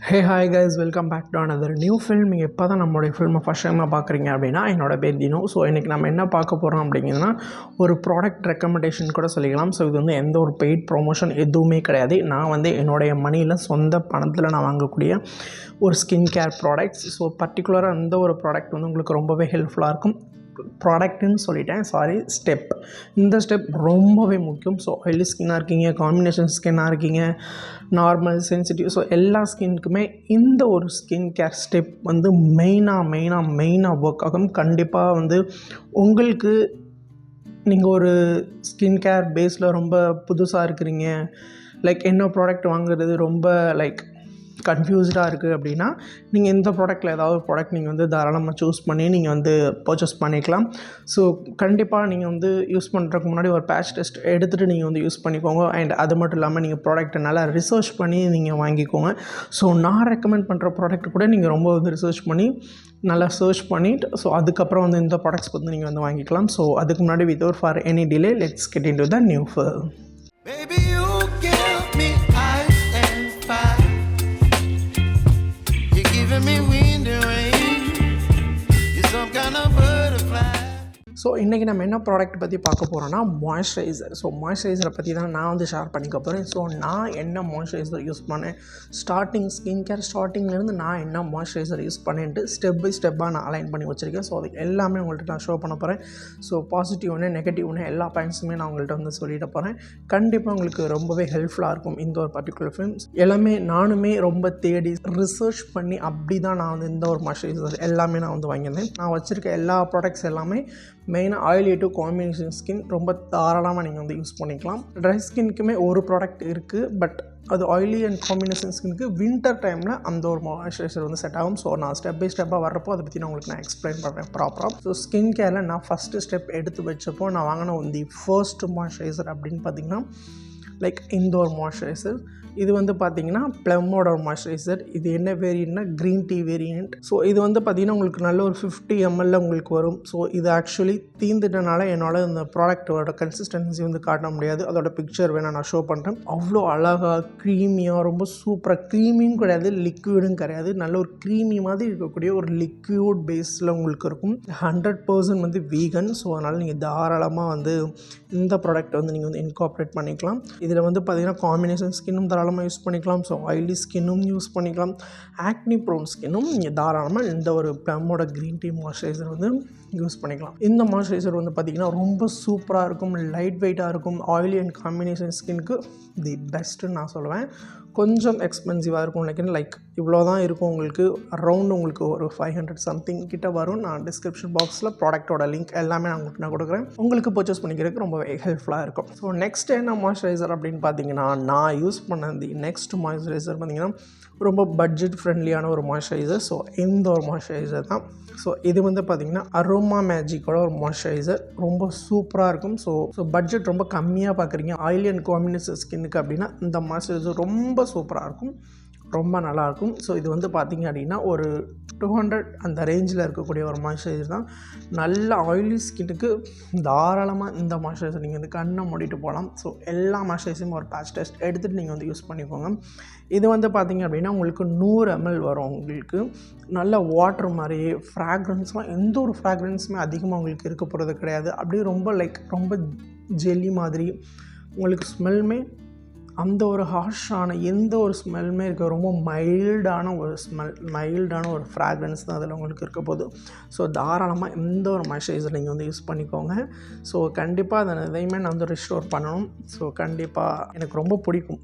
Hey hi guys, welcome back to another new film. நீங்கள் எப்போ தான் நம்மளுடைய ஃபில்மை ஃபஸ்ட் டைமாக பார்க்குறீங்க அப்படின்னா என்னோட பேர் தினு. ஸோ இன்றைக்கி நம்ம என்ன பார்க்க போகிறோம் அப்படிங்கிறதுனா ஒரு ப்ராடக்ட் ரெக்கமெண்டேஷன் கூட சொல்லிக்கலாம். ஸோ இது வந்து எந்த ஒரு பெய்ட் ப்ரொமோஷன் எதுவுமே கிடையாது. நான் வந்து என்னுடைய மணியில் சொந்த பணத்தில் நான் வாங்கக்கூடிய ஒரு ஸ்கின் கேர் ப்ராடக்ட்ஸ். ஸோ பர்டிகுலராக அந்த ஒரு ப்ராடக்ட் வந்து உங்களுக்கு ரொம்பவே ஹெல்ப்ஃபுல்லாக இருக்கும். ப்ராடக்ட்டுன்னு சொல்லிட்டேன், ஸ்டெப். இந்த ஸ்டெப் ரொம்பவே முக்கியம். ஸோ ஆயிலி ஸ்கின்னாக இருக்கீங்க, காம்பினேஷன் ஸ்கின்னாக இருக்கீங்க, நார்மல், சென்சிட்டிவ், ஸோ எல்லா ஸ்கின்னுக்குமே இந்த ஒரு ஸ்கின் கேர் ஸ்டெப் வந்து மெயினாக ஒர்க் ஆகும். கண்டிப்பாக வந்து உங்களுக்கு நீங்கள் ஒரு ஸ்கின் கேர் பேஸில் ரொம்ப புதுசாக இருக்கிறீங்க, என்ன ப்ராடக்ட் வாங்குறது ரொம்ப கன்ஃபியூஸ்டாக இருக்குது அப்படின்னா நீங்கள் இந்த ப்ராடக்ட்டில் ஏதாவது ஒரு ப்ராடக்ட் நீங்கள் வந்து தாராளமாக சூஸ் பண்ணி நீங்கள் வந்து பர்ச்சேஸ் பண்ணிக்கலாம். ஸோ கண்டிப்பாக நீங்கள் வந்து யூஸ் பண்ணுறதுக்கு முன்னாடி ஒரு பேட்ச் டெஸ்ட் எடுத்துகிட்டு நீங்கள் வந்து யூஸ் பண்ணிக்கோங்க. அண்ட் அது மட்டும் இல்லாமல் நீங்கள் ப்ராடக்ட்டை நல்லா ரிசர்ச் பண்ணி நீங்கள் வாங்கிக்கோங்க. ஸோ நான் ரெக்கமெண்ட் பண்ணுற ப்ராடக்ட் கூட நீங்கள் ரொம்ப வந்து ரிசர்ச் பண்ணி நல்லா சர்ச் பண்ணிவிட்டு ஸோ அதுக்கப்புறம் வந்து இந்த ப்ராடக்ட்ஸ் வந்து நீங்கள் வந்து வாங்கிக்கலாம். ஸோ அதுக்கு முன்னாடி without for any delay let's get into the new film. So இன்றைக்கி நம்ம என்ன ப்ராடக்ட் பற்றி பார்க்க போகிறோன்னா மாய்ஸ்சரைசர். ஸோ மாய்ஸ்சரைசரை பற்றி தான் நான் வந்து ஷேர் பண்ணிக்க போகிறேன். ஸோ நான் என்ன மாய்ஸ்சரைசர் யூஸ் பண்ணேன், ஸ்கின் கேர் ஸ்டார்டிங்லேருந்து நான் என்ன மாய்ஸ்சரைசர் யூஸ் பண்ணேன்ட்டு ஸ்டெப் பை ஸ்டெப்பாக நான் அலைன் பண்ணி வச்சுருக்கேன். ஸோ அது எல்லாமே உங்கள்கிட்ட நான் ஷோ பண்ண போகிறேன். ஸோ பாசிட்டிவ் ஒன்று, நெகட்டிவ் ஒன்று, எல்லா பாயிண்ட்ஸுமே நான் உங்கள்கிட்ட வந்து சொல்லிட போகிறேன். கண்டிப்பாக உங்களுக்கு ரொம்பவே ஹெல்ப்ஃபுல்லாக இருக்கும் இந்த ஒரு பர்டிகுலர் ஃபிலிம்ஸ். எல்லாமே நானுமே ரொம்ப தேடி ரிசர்ச் பண்ணி அப்படி தான் நான் வந்து இந்த ஒரு மாய்ஸ்சரைசர் எல்லாமே நான் வந்து வாங்கியிருந்தேன். நான் வச்சுருக்க எல்லா ப்ராடக்ட்ஸ் எல்லாமே மெயினாக ஆயிலி டு காம்பினேஷன் ஸ்கின் ரொம்ப தாராளமாக நீங்கள் வந்து யூஸ் பண்ணிக்கலாம். ட்ரை ஸ்கின்க்குமே ஒரு ப்ராடக்ட் இருக்குது, பட் அது ஆயிலி அண்ட் காம்பினேஷன் ஸ்கின்க்கு வின்டர் டைமில் அந்த ஒரு மாய்ஸ்சரைசர் வந்து செட் ஆகும். ஸோ நான் ஸ்டெப் பை ஸ்டெப்பாக வர்றப்போ அதை பற்றி நான் உங்களுக்கு எக்ஸ்பிளைன் பண்ணுறேன் ப்ராப்பராக. ஸோ ஸ்கின் கேரில் நான் ஃபஸ்ட்டு ஸ்டெப் எடுத்து வச்சப்போ நான் வாங்கின தி ஃபர்ஸ்ட் மாய்ஸ்சரைசர் அப்படின்னு பார்த்தீங்கன்னா இந்த ஒரு மாய்ஸ்சரைசர். இது வந்து பார்த்திங்கன்னா ப்ளம்மோட மாய்ஸ்சரைசர். இது என்ன வேரியண்ட்னா க்ரீன் டீ வேரியண்ட். ஸோ இது வந்து பார்த்திங்கன்னா உங்களுக்கு நல்ல ஒரு 50 ml உங்களுக்கு வரும். ஸோ இது ஆக்சுவலி தீந்துட்டனால என்னால் இந்த ப்ராடக்டோட கன்சிஸ்டன்சி வந்து காட்ட முடியாது. அதோட பிக்சர் வேணால் நான் ஷோ பண்ணுறேன். அவ்வளோ அழகாக க்ரீமியாக, ரொம்ப சூப்பராக, க்ரீமியும் கிடையாது லிக்விடும் கிடையாது, நல்ல ஒரு க்ரீமி மாதிரி இருக்கக்கூடிய ஒரு லிக்விட் பேஸில் உங்களுக்கு இருக்கும். 100% வந்து வீகன். ஸோ அதனால் நீங்கள் தாராளமாக வந்து இந்த ப்ராடக்ட் வந்து நீங்கள் வந்து இன்கார்பரேட் பண்ணிக்கலாம். இதில் வந்து பார்த்திங்கன்னா காம்பினேஷன் ஸ்கின்னும் தாராளமாக யூஸ் பண்ணிக்கலாம். ஸோ ஆயிலி ஸ்கின்னும் யூஸ் பண்ணிக்கலாம், ஆக்னி ப்ரோன் ஸ்கின்னும் நீங்கள் தாராளமாக இந்த ஒரு ப்ளம்மோட க்ரீன் டீ மாய்ஸ்சரைசர் வந்து யூஸ் பண்ணிக்கலாம். இந்த மாய்ஸ்சரைசர் வந்து பார்த்திங்கன்னா ரொம்ப சூப்பராக இருக்கும், லைட் வெயிட்டாக இருக்கும். ஆயிலி அண்ட் காம்பினேஷன் ஸ்கின்னுக்கு தி பெஸ்ட்டுன்னு நான் சொல்லுவேன். கொஞ்சம் எக்ஸ்பென்சிவாக இருக்கும், இவ்வளோ தான் இருக்கும். உங்களுக்கு அரௌண்ட் உங்களுக்கு ஒரு 500 சம்திங் கிட்ட வரும். நான் டிஸ்கிரிப்ஷன் பாக்ஸில் ப்ராடக்ட்டோட லிங்க் எல்லாமே நான் உங்களுக்கு கொடுக்குறேன். உங்களுக்கு பர்ச்சேஸ் பண்ணிக்கிறதுக்கு ரொம்ப ஹெல்ப்ஃபுல்லாக இருக்கும். ஸோ நெக்ஸ்ட் என்ன மாய்ஸ்சரைசர் அப்படின்னு பார்த்தீங்கன்னா, நான் யூஸ் பண்ண நெக்ஸ்ட் மாய்ஸ்சரைசர் பார்த்திங்கன்னா ரொம்ப பட்ஜெட் ஃப்ரெண்ட்லியான ஒரு மாய்ஸ்சரைசர். ஸோ இந்த ஒரு மாய்ஸ்சரைசர் தான். ஸோ இது வந்து பார்த்திங்கன்னா அரோமா மேஜிக்கோட ஒரு மாய்ஸ்சரைசர். ரொம்ப சூப்பராக இருக்கும். ஸோ பட்ஜெட் ரொம்ப கம்மியாக பார்க்குறீங்க ஆயிலி அண்ட் காம்பினேஷன் ஸ்கின்னுக்கு அப்படின்னா இந்த மாய்ஸ்சரைசர் ரொம்ப சூப்பராக இருக்கும், ரொம்ப நல்லாயிருக்கும். ஸோ இது வந்து பார்த்திங்க அப்படின்னா ஒரு 200 அந்த ரேஞ்சில் இருக்கக்கூடிய ஒரு மாய்ஸ்சரைசர் தான். நல்ல ஆயிலி ஸ்கின்னுக்கு தாராளமாக இந்த மாய்ஸ்சரைசர் நீங்கள் வந்து கண்ணை மூடிட்டு போகலாம். ஸோ எல்லா மாய்ஸ்சரைசரும் ஒரு பேட்ச் டெஸ்ட் எடுத்துகிட்டு நீங்கள் வந்து யூஸ் பண்ணிக்கோங்க. இது வந்து பார்த்திங்க அப்படின்னா உங்களுக்கு 100 ml வரும். உங்களுக்கு நல்ல வாட்டர் மாதிரி ஃப்ராக்ரன்ஸ்லாம் எந்த ஒரு ஃப்ராக்ரன்ஸுமே அதிகமாக உங்களுக்கு இருக்க போகிறது கிடையாது. அப்படியே ரொம்ப ஜெல்லி மாதிரி உங்களுக்கு ஸ்மெல்லுமே அந்த ஒரு ஹார்ஷான எந்த ஒரு ஸ்மெல்லுமே இருக்க, ரொம்ப மைல்டான ஒரு ஃப்ராக்ரன்ஸ் தான் அதில் உங்களுக்கு இருக்க போகுது. ஸோ தாராளமாக இந்த ஒரு மாய்ஸ்சரைசர் நீங்கள் வந்து யூஸ் பண்ணிக்கோங்க. ஸோ கண்டிப்பாக அதை எதையுமே நான் வந்து ரிஸ்டோர் பண்ணணும். ஸோ கண்டிப்பாக எனக்கு ரொம்ப பிடிக்கும்,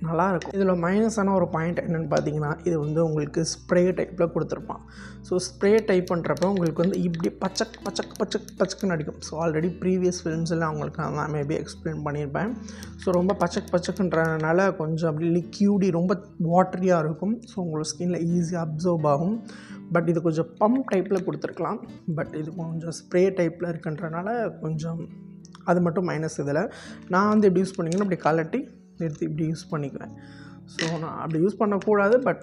நல்லாயிருக்கும். இதில் மைனஸான ஒரு பாயிண்ட் என்னென்னு பார்த்தீங்கன்னா, இது வந்து உங்களுக்கு ஸ்ப்ரே டைப்பில் கொடுத்துருப்பான். ஸோ ஸ்ப்ரே டைப் பண்ணுறப்ப உங்களுக்கு வந்து இப்படி பச்சக்குன்னு அடிக்கும். ஸோ ஆல்ரெடி ப்ரீவியஸ் ஃபிலிம்ஸில் அவங்களுக்கு நான் மேபி எக்ஸ்பிளைன் பண்ணியிருப்பேன். ஸோ ரொம்ப பச்சக்குன்றதுனால கொஞ்சம் அப்படி லிக்யூடி ரொம்ப வாட்டரியாக இருக்கும். ஸோ உங்களோட ஸ்கின்னில் ஈஸியாக அப்சர்வ் ஆகும். பட் இது கொஞ்சம் பம்ப் டைப்பில் கொடுத்துருக்கலாம். பட் இது கொஞ்சம் ஸ்ப்ரே டைப்பில் இருக்குன்றனால கொஞ்சம் அது மட்டும் மைனஸ். இதில் நான் வந்து எப்படி யூஸ் பண்ணிங்கன்னா இப்படி கலட்டி எடுத்து இப்படி யூஸ் பண்ணிக்குவேன். ஸோ நான் அப்படி யூஸ் பண்ணக்கூடாது, பட்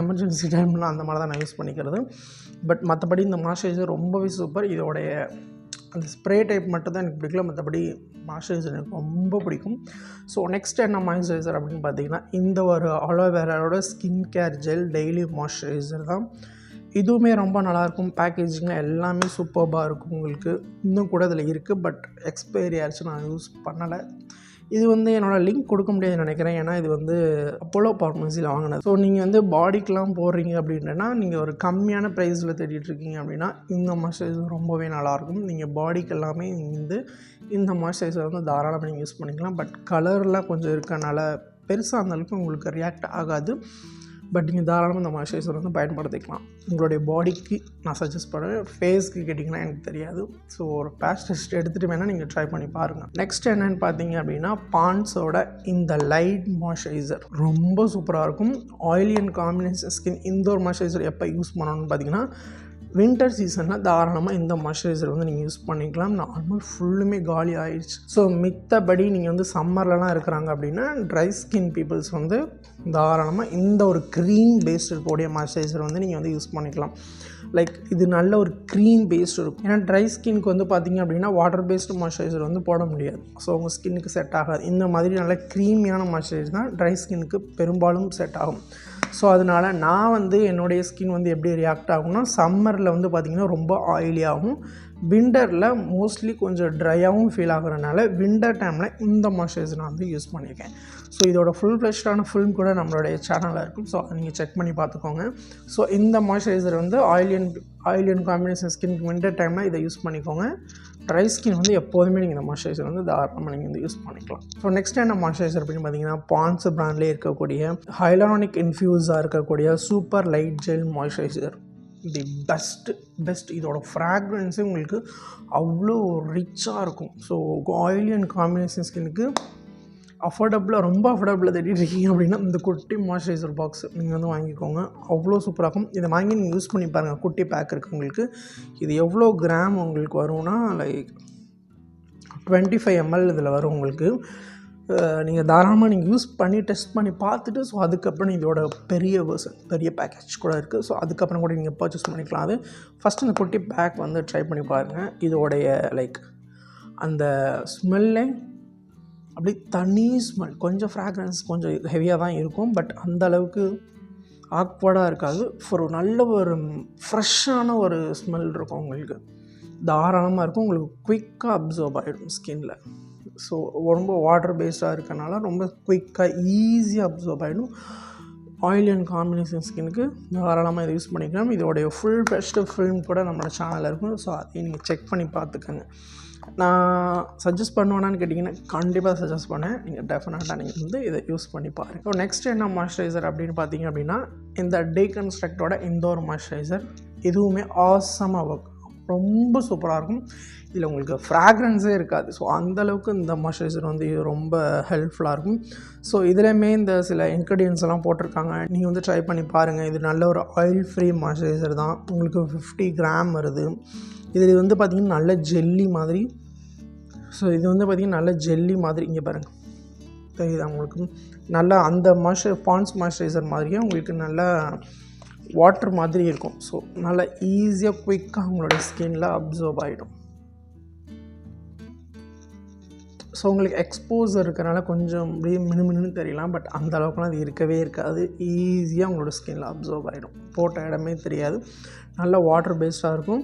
எமர்ஜென்சி டைமில் அந்த மாதிரி தான் நான் யூஸ் பண்ணிக்கிறது. பட் மற்றபடி இந்த மாய்ஸ்சரைசர் ரொம்பவே சூப்பர். இதோடைய அந்த ஸ்ப்ரே டைப் மட்டும் தான் எனக்கு பிடிக்கல, மற்றபடி மாய்ஸ்சரைசர் எனக்கு ரொம்ப பிடிக்கும். ஸோ நெக்ஸ்ட் என்ன மாய்ஸ்சரைசர் அப்படின்னு பார்த்தீங்கன்னா, இந்த ஒரு அலோவேராவோட skin care gel daily moisturiser தான். இதுவுமே ரொம்ப நல்லாயிருக்கும். பேக்கேஜிங் எல்லாமே சூப்பர்பாக இருக்கும். உங்களுக்கு இன்னும் கூட இதில் இருக்குது, பட் எக்ஸ்பைரி ஆயிடுச்சு, நான் யூஸ் பண்ணலை. இது வந்து என்னோடய லிங்க் கொடுக்க முடியாதுன்னு நினைக்கிறேன், ஏன்னா இது வந்து அப்போலோ ஃபார்மசியில் வாங்கினது. ஸோ நீங்கள் வந்து பாடிக்கெலாம் போடுறீங்க அப்படின்னா, நீங்கள் ஒரு கம்மியான ப்ரைஸில் தேடிட்டுருக்கீங்க அப்படின்னா இந்த மாய்ஸ்சரைசர் ரொம்பவே நல்லாயிருக்கும். நீங்கள் பாடிக்கு எல்லாமே வந்து இந்த மாய்ஸ்சரைசர் வந்து தாராளமாக நீங்கள் யூஸ் பண்ணிக்கலாம். பட் கலர்லாம் கொஞ்சம் இருக்கனால பெருசாக அந்தளவுக்கு உங்களுக்கு ரியாக்ட் ஆகாது. பட் நீங்கள் தாராளமாக இந்த மாய்ஸ்சரைசர் வந்து பயன்படுத்திக்கலாம். உங்களுடைய பாடிக்கு நான் சஜஸ்ட் பண்ணுவேன். ஃபேஸ்க்கு கேட்டிங்கன்னா எனக்கு தெரியாது. ஸோ ஒரு பேட்ச் டெஸ்ட் எடுத்துகிட்டு வேணால் நீங்கள் ட்ரை பண்ணி பாருங்கள். நெக்ஸ்ட் என்னென்னு பார்த்தீங்க அப்படின்னா, பாண்ட்ஸோட இந்த லைட் மாய்ஸ்சரைசர் ரொம்ப சூப்பராக இருக்கும். ஆயிலி அண்ட் காம்பினேஷன் ஸ்கின் இந்த ஒரு மாய்ஸ்சரைசர் எப்போ யூஸ் பண்ணணும்னு பார்த்தீங்கன்னா, வின்டர் சீசனில் தாராளமாக இந்த மாய்ஸ்சரைசர் வந்து நீங்கள் யூஸ் பண்ணிக்கலாம். நார்மல் ஃபுல்லுமே காலி ஆகிடுச்சு. ஸோ மித்தபடி நீங்கள் வந்து சம்மர்லலாம் இருக்கிறாங்க அப்படின்னா, ட்ரை ஸ்கின் பீப்புள்ஸ் வந்து தாராளமாக இந்த ஒரு க்ரீம் பேஸ்ட் இருக்கக்கூடிய மாய்ஸ்சரைசர் வந்து நீங்கள் வந்து யூஸ் பண்ணிக்கலாம். லைக் இது நல்ல ஒரு க்ரீம் பேஸ்ட் இருக்கும். ஏன்னா ட்ரை ஸ்கின்க்கு வந்து பார்த்திங்க அப்படின்னா வாட்டர் பேஸ்டு மாய்ஸ்சரைசர் வந்து போட முடியாது. ஸோ உங்கள் ஸ்கின்னுக்கு செட் ஆகாது. இந்த மாதிரி நல்ல க்ரீமியான மாய்ஸ்சரைசர் தான் ட்ரை ஸ்கின்னுக்கு பெரும்பாலும் செட் ஆகும். ஸோ அதனால் நான் வந்து என்னுடைய ஸ்கின் வந்து எப்படி ரியாக்ட் ஆகும்னா, சம்மரில் வந்து பார்த்திங்கன்னா ரொம்ப ஆயிலியாகவும், விண்டரில் மோஸ்ட்லி கொஞ்சம் ட்ரையாகவும் ஃபீல் ஆகுறதுனால விண்டர் டைமில் இந்த மாய்ஸ்சரைசர் நான் வந்து யூஸ் பண்ணியிருக்கேன். ஸோ இதோட ஃபுல் ஃப்ளெஷ்டான ஃபில்ம் கூட நம்மளுடைய சேனலில் இருக்கும். ஸோ அதை நீங்கள் செக் பண்ணி பார்த்துக்கோங்க. ஸோ இந்த மாய்ஸ்சரைசர் வந்து ஆயிலி அண்ட் காம்பினேஷன் ஸ்கின்க்கு விண்டர் டைமில் இதை யூஸ் பண்ணிக்கோங்க. ட்ரை ஸ்கின் வந்து எப்போதுமே நீங்கள் இந்த மாய்ஸ்சரைசர் வந்து தாராளமாக நீங்கள் வந்து யூஸ் பண்ணிக்கலாம். ஸோ நெக்ஸ்ட் என்ன மாய்ஸ்சரைசர் அப்படின்னு பார்த்தீங்கன்னா, பாண்ட்ஸ் பிராண்ட்லேயே இருக்கக்கூடிய ஹைலரானிக் இன்ஃப்யூஸாக இருக்கக்கூடிய super light gel moisturiser. The best. இதோட ஃப்ராக்ரன்ஸே உங்களுக்கு அவ்வளோ ரிச்சாக இருக்கும். ஸோ ஆயிலி அண்ட் காம்பினேஷன் ஸ்கின்னுக்கு ரொம்ப அஃபோர்டபுளாக தேடிட்டு இருக்கீங்க அப்படின்னா இந்த குட்டி மாய்ஸ்சரைசர் பாக்ஸ் நீங்கள் வந்து வாங்கிக்கோங்க. அவ்வளோ சூப்பராக இருக்கும். இதை வாங்கி நீங்கள் யூஸ் பண்ணி பாருங்கள். குட்டி பேக் இருக்குது உங்களுக்கு. இது எவ்வளோ கிராம் உங்களுக்கு வரும்னா, லைக் 25 ml இதில் வரும் உங்களுக்கு. நீங்கள் தாராளமாக நீங்கள் யூஸ் பண்ணி டெஸ்ட் பண்ணி பார்த்துட்டு, ஸோ அதுக்கப்புறம் இதோட பெரிய பேக்கேஜ் கூட இருக்குது. ஸோ அதுக்கப்புறம் கூட நீங்கள் பர்ச்சேஸ் பண்ணிக்கலாம். அது ஃபஸ்ட்டு இந்த குட்டி பேக் வந்து ட்ரை பண்ணி பாருங்கள். இதோடைய லைக் அந்த ஸ்மெல்லே அப்படி தனி ஸ்மெல், கொஞ்சம் ஃப்ராக்ரன்ஸ் கொஞ்சம் ஹெவியாக தான் இருக்கும். பட் அந்த அளவுக்கு ஆக்வர்டாக இருக்காது. ஒரு நல்ல ஒரு ஃப்ரெஷ்ஷான ஒரு ஸ்மெல் இருக்கும் உங்களுக்கு. தாராளமாக இருக்கும். உங்களுக்கு குயிக்காக அப்சர்வ் ஆகிடும் ஸ்கின்னில். ஸோ ரொம்ப வாட்டர் பேஸ்டாக இருக்கனால ரொம்ப குயிக்காக ஈஸியாக அப்சர்வ் ஆகிடும். ஆயில் அண்ட் காம்பினேஷன் ஸ்கின்னுக்கு தாராளமாக இதை யூஸ் பண்ணிக்கலாம். இதோடைய ஃபுல் பெஸ்ட்டு ஃபில்ம் கூட நம்மளோட சேனலில் இருக்கும். ஸோ அதையும் நீங்கள் செக் பண்ணி பார்த்துக்கோங்க. நான் சஜஸ்ட் பண்ணுவேனான்னு கேட்டிங்கன்னா கண்டிப்பாக சஜஸ்ட் பண்ணேன். நீங்கள் டெஃபினட்டாக நீங்கள் வந்து இதை யூஸ் பண்ணி பாருங்கள். ஸோ நெக்ஸ்ட் என்ன மாய்ஸ்சரைசர் அப்படின்னு பார்த்தீங்க அப்படின்னா, இந்த டீகன்ஸ்ட்ரக்டோட இந்த ஒரு மாய்ஸ்சரைசர். இதுவுமே ஆசமாக ஒர்க், ரொம்ப சூப்பராக இருக்கும். இதில் உங்களுக்கு ஃப்ராக்ரன்ஸே இருக்காது. ஸோ அந்தளவுக்கு இந்த மாய்ஸ்சரைசர் வந்து இது ரொம்ப ஹெல்ப்ஃபுல்லாக இருக்கும். ஸோ இதுலேயுமே இந்த சில இன்க்ரீடியன்ஸ் எல்லாம் போட்டிருக்காங்க. நீங்கள் வந்து ட்ரை பண்ணி பாருங்கள். இது நல்ல ஒரு ஆயில் ஃப்ரீ மாய்ஸ்சரைசர் தான். உங்களுக்கு 50 கிராம் வருது. இது வந்து பார்த்திங்கன்னா நல்ல ஜெல்லி மாதிரி. ஸோ இது வந்து பார்த்திங்கன்னா நல்ல ஜெல்லி மாதிரி. இங்கே பாருங்கள், தெரியுது உங்களுக்கு. நல்லா அந்த பாண்ட்ஸ் மாய்ஸ்சரைசர் மாதிரியே உங்களுக்கு நல்லா வாட்டர் மாதிரி இருக்கும். ஸோ நல்லா ஈஸியாக குயிக்காக உங்களோட ஸ்கின்னில் அப்சர்வ் ஆகிடும். ஸோ உங்களுக்கு எக்ஸ்போசர் இருக்கிறனால கொஞ்சம் அப்படியே மினுமினு தெரியலாம். பட் அந்த அளவுக்குலாம் அது இருக்கவே இருக்காது. ஈஸியாக உங்களோட ஸ்கின்னில் அப்சர்வ் ஆகிடும். போட்ட இடமே தெரியாது. நல்ல வாட்டர் பேஸ்டாக இருக்கும்.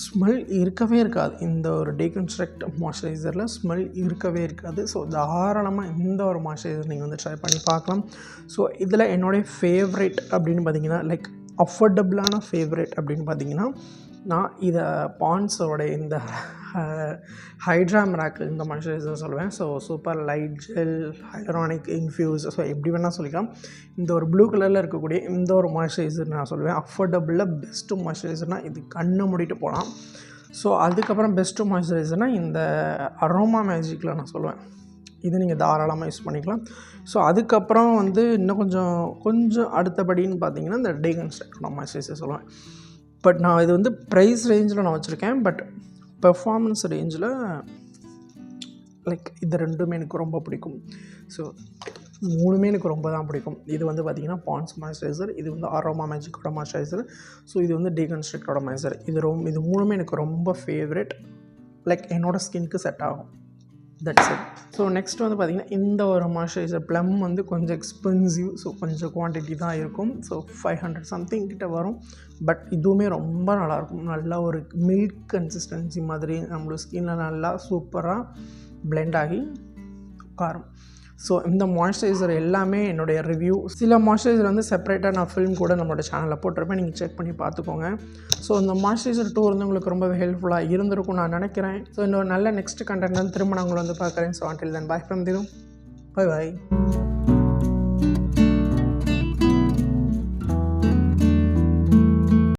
ஸ்மெல் இருக்கவே இருக்காது. இந்த ஒரு டீகன்ஸ்ட்ரக்ட் மாய்ஸ்சரைசரில் ஸ்மெல் இருக்கவே இருக்காது. ஸோ தாராளமாக இந்த ஒரு மாய்ஸ்சரைசர் நீங்கள் வந்து ட்ரை பண்ணி பார்க்கலாம். ஸோ இதில் என்னுடைய ஃபேவரேட் அப்படின்னு பார்த்தீங்கன்னா, லைக் அஃபோர்டபுளான ஃபேவரேட் அப்படின்னு பார்த்தீங்கன்னா, நான் இதை பாண்ட்ஸோட இந்த ஹைட்ரா மிராக்கிள் இந்த மாய்ஸ்சரைசர் சொல்லுவேன். So super light gel hyaluronic infuse, so எப்படி வேணால் சொல்லிக்கலாம். இந்த ஒரு ப்ளூ கலரில் இருக்கக்கூடிய இந்த ஒரு மாய்ஸ்சரைசர் நான் சொல்லுவேன் அஃபோர்டபுளில் பெஸ்ட்டு மாய்ஸ்சரைசர்னால் இது கண்ணை மூடிட்டு போகலாம். ஸோ அதுக்கப்புறம் பெஸ்ட்டு மாய்ஸ்சரைசர்னால் இந்த அரோமா மேஜிக்கில் நான் சொல்லுவேன். இது நீங்கள் தாராளமாக யூஸ் பண்ணிக்கலாம். ஸோ அதுக்கப்புறம் வந்து இன்னும் கொஞ்சம் அடுத்தபடின்னு பார்த்தீங்கன்னா இந்த டீகன்ஸ்ட்ரக்ட் மாய்ஸ்சரைசர் சொல்லுவேன். பட் நான் இது வந்து ப்ரைஸ் ரேஞ்சில் நான் வச்சுருக்கேன். பட் பெர்ஃபார்மன்ஸ் ரேஞ்சில் லைக் இது ரெண்டுமே எனக்கு ரொம்ப பிடிக்கும். ஸோ மூணுமே எனக்கு ரொம்ப தான் பிடிக்கும். இது வந்து பார்த்திங்கன்னா பாண்ட்ஸ் மாய்ஸ்சரைசர், இது வந்து அரோமா மேஜிக்கோட மாய்ஸ்சரைசர், ஸோ இது வந்து டீகன்ஸ்ட்ரக்டோட மாய்ஸ்சரைசர். இது மூணுமே எனக்கு ரொம்ப ஃபேவரட். லைக் என்னோடய ஸ்கின்க்கு செட் ஆகும். That's it. ஸோ நெக்ஸ்ட் வந்து பார்த்திங்கன்னா இந்த ஒரு மாய்ஸ்சரைசர் ப்ளம் வந்து கொஞ்சம் எக்ஸ்பென்சிவ். ஸோ கொஞ்சம் குவான்டிட்டி தான் இருக்கும். ஸோ 500 சம்திங் கிட்ட வரும். பட் இதுவுமே ரொம்ப நல்லாயிருக்கும். நல்லா ஒரு மில்க் கன்சிஸ்டன்சி மாதிரி நம்மளோட ஸ்கின்னில் நல்லா சூப்பராக பிளெண்ட் ஆகி உட்காரும். ஸோ இந்த மாய்ஸ்சரைசர் எல்லாமே என்னுடைய ரிவ்யூ. சில மாய்ஸ்சரைசர் வந்து செப்பரேட்டாக நான் ஃபில்ம் கூட நம்மளோட சேனலில் போட்டிருப்பேன், நீங்கள் செக் பண்ணி பார்த்துக்கோங்க. ஸோ இந்த மாய்ஸ்சரைசர் டூர் வந்து உங்களுக்கு ரொம்பவே ஹெல்ப்ஃபுல்லாக இருந்திருக்கும் நான் நினைக்கிறேன். ஸோ இன்னொரு நல்ல நெக்ஸ்ட் கண்டென்ட் வந்து திரும்ப நான் உங்களை வந்து பார்க்குறேன். So until then bye from Thiru. By.